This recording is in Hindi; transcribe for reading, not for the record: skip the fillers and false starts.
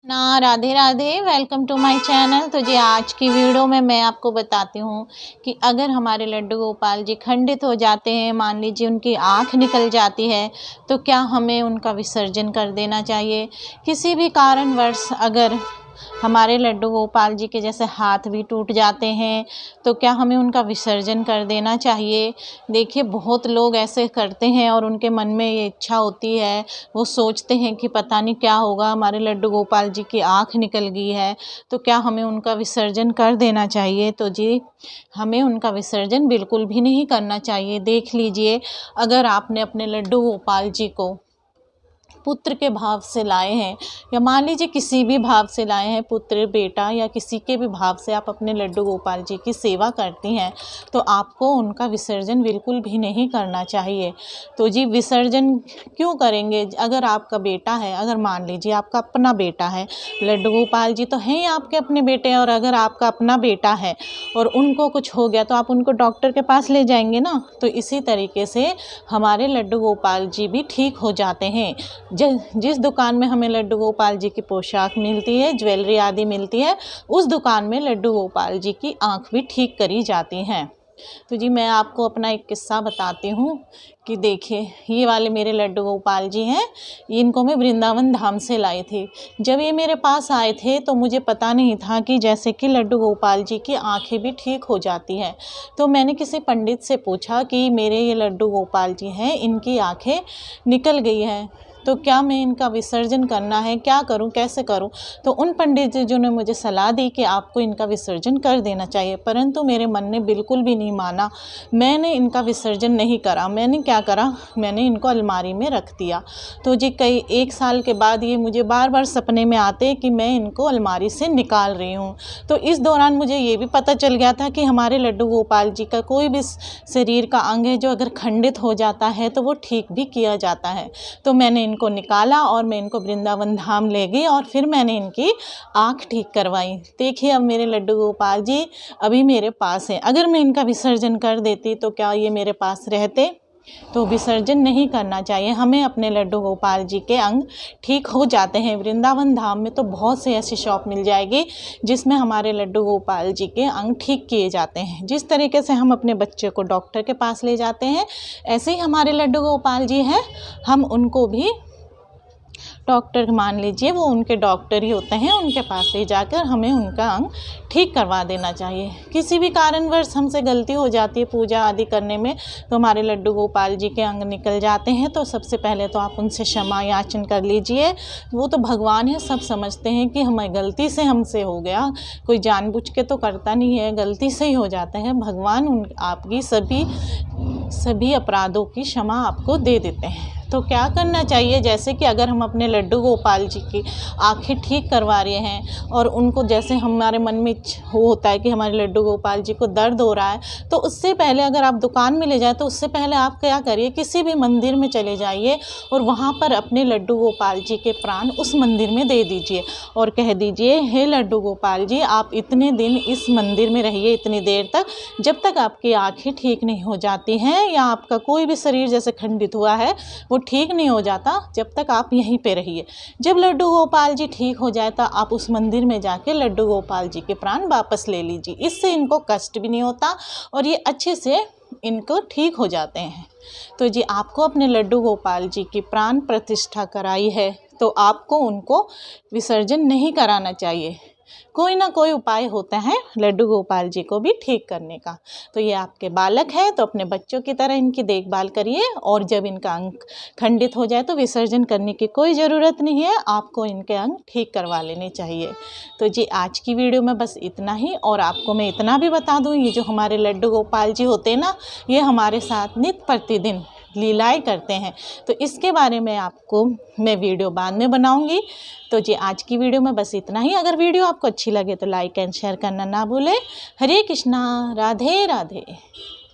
ना Radhe Radhe, welcome to my channel. तो जी आज की वीडियो में मैं आपको बताती हूँ कि अगर हमारे लड्डू गोपाल जी खंडित हो जाते हैं, मान लीजिए उनकी आँख निकल जाती है, तो क्या हमें उनका विसर्जन कर देना चाहिए। किसी भी कारणवश अगर हमारे लड्डू गोपाल जी के जैसे हाथ भी टूट जाते हैं, तो क्या हमें उनका विसर्जन कर देना चाहिए। देखिए बहुत लोग ऐसे करते हैं और उनके मन में ये इच्छा होती है, वो सोचते हैं कि पता नहीं क्या होगा, हमारे लड्डू गोपाल जी की आँख निकल गई है, तो क्या हमें उनका विसर्जन कर देना चाहिए। तो जी हमें उनका विसर्जन बिल्कुल भी नहीं करना चाहिए। देख लीजिए, अगर आपने अपने लड्डू गोपाल जी को पुत्र के भाव से लाए हैं, या मान लीजिए किसी भी भाव से लाए हैं, पुत्र बेटा या किसी के भी भाव से आप अपने लड्डू गोपाल जी की सेवा करती हैं, तो आपको उनका विसर्जन बिल्कुल भी नहीं करना चाहिए। तो जी विसर्जन क्यों करेंगे। अगर आपका बेटा है, अगर मान लीजिए आपका अपना बेटा है, लड्डू गोपाल जी तो हैं ही आपके अपने बेटे, और अगर आपका अपना बेटा है और उनको कुछ हो गया तो आप उनको डॉक्टर के पास ले जाएंगे ना। तो इसी तरीके से हमारे लड्डू गोपाल जी भी ठीक हो जाते हैं। जिस दुकान में हमें लड्डू गोपाल जी की पोशाक मिलती है, ज्वेलरी आदि मिलती है, उस दुकान में लड्डू गोपाल जी की आँख भी ठीक करी जाती हैं। तो जी मैं आपको अपना एक किस्सा बताती हूँ कि देखिए, ये वाले मेरे लड्डू गोपाल जी हैं, इनको मैं वृंदावन धाम से लाई थी। जब ये मेरे पास आए थे तो मुझे पता नहीं था कि जैसे कि लड्डू गोपाल जी की आंखें भी ठीक हो जाती हैं। तो मैंने किसी पंडित से पूछा कि मेरे ये लड्डू गोपाल जी हैं, इनकी आंखें निकल गई हैं, तो क्या मैं इनका विसर्जन करना है, क्या करूं, कैसे करूं। तो उन पंडित जी ने मुझे सलाह दी कि आपको इनका विसर्जन कर देना चाहिए, परंतु मेरे मन ने बिल्कुल भी नहीं माना। मैंने इनका विसर्जन नहीं करा। मैंने क्या करा, मैंने इनको अलमारी में रख दिया। तो जी कई 1 साल के बाद ये मुझे बार बार सपने में आते कि मैं इनको अलमारी से निकाल रही हूँ। तो इस दौरान मुझे ये भी पता चल गया था कि हमारे लड्डू गोपाल जी का कोई भी शरीर का अंग है जो अगर खंडित हो जाता है तो वो ठीक भी किया जाता है। तो मैंने इनको निकाला और मैं इनको वृंदावन धाम ले गई और फिर मैंने इनकी आँख ठीक करवाई। देखिए अब मेरे लड्डू गोपाल जी अभी मेरे पास हैं। अगर मैं इनका विसर्जन कर देती तो क्या ये मेरे पास रहते। तो विसर्जन नहीं करना चाहिए हमें। अपने लड्डू गोपाल जी के अंग ठीक हो जाते हैं। वृंदावन धाम में तो बहुत से ऐसी शॉप मिल जाएगी जिसमें हमारे लड्डू गोपाल जी के अंग ठीक किए जाते हैं। जिस तरीके से हम अपने बच्चे को डॉक्टर के पास ले जाते हैं, ऐसे ही हमारे लड्डू गोपाल जी हैं, हम उनको भी डॉक्टर, मान लीजिए वो उनके डॉक्टर ही होते हैं, उनके पास ले जाकर हमें उनका अंग ठीक करवा देना चाहिए। किसी भी कारणवश हमसे गलती हो जाती है पूजा आदि करने में, तो हमारे लड्डू गोपाल जी के अंग निकल जाते हैं, तो सबसे पहले तो आप उनसे क्षमा याचन कर लीजिए। वो तो भगवान है, सब समझते हैं कि हमें गलती से हमसे हो गया, कोई जानबूझ के तो करता नहीं है, गलती से ही हो जाता है। भगवान आपकी सभी अपराधों की क्षमा आपको दे देते हैं। तो क्या करना चाहिए, जैसे कि अगर हम अपने लड्डू गोपाल जी की आँखें ठीक करवा रहे हैं और उनको जैसे हमारे मन में होता है कि हमारे लड्डू गोपाल जी को दर्द हो रहा है, तो उससे पहले अगर आप दुकान में ले जाए तो उससे पहले आप क्या करिए, किसी भी मंदिर में चले जाइए और वहाँ पर अपने लड्डू गोपाल जी के प्राण उस मंदिर में दे दीजिए और कह दीजिए, हे लड्डू गोपाल जी, आप इतने दिन इस मंदिर में रहिए, इतनी देर तक, जब तक आपकी आँखें ठीक नहीं हो जाती हैं या आपका कोई भी शरीर जैसे खंडित हुआ है वो ठीक नहीं हो जाता, जब तक आप यहीं पे रहिए। जब लड्डू गोपाल जी ठीक हो जाए तो आप उस मंदिर में जाके लड्डू गोपाल जी के प्राण वापस ले लीजिए। इससे इनको कष्ट भी नहीं होता और ये अच्छे से इनको ठीक हो जाते हैं। तो जी आपको अपने लड्डू गोपाल जी की प्राण प्रतिष्ठा कराई है, तो आपको उनको विसर्जन नहीं कराना चाहिए। कोई ना कोई उपाय होता है लड्डू गोपाल जी को भी ठीक करने का। तो ये आपके बालक है, तो अपने बच्चों की तरह इनकी देखभाल करिए और जब इनका अंग खंडित हो जाए तो विसर्जन करने की कोई ज़रूरत नहीं है, आपको इनके अंग ठीक करवा लेने चाहिए। तो जी आज की वीडियो में बस इतना ही। और आपको मैं इतना भी बता दूँ, ये जो हमारे लड्डू गोपाल जी होते हैं ना, ये हमारे साथ नित्य प्रतिदिन लीलाएं करते हैं। तो इसके बारे में आपको मैं वीडियो बाद में बनाऊंगी। तो जी आज की वीडियो में बस इतना ही। अगर वीडियो आपको अच्छी लगे तो लाइक एंड शेयर करना ना भूलें। हरे कृष्णा, राधे राधे।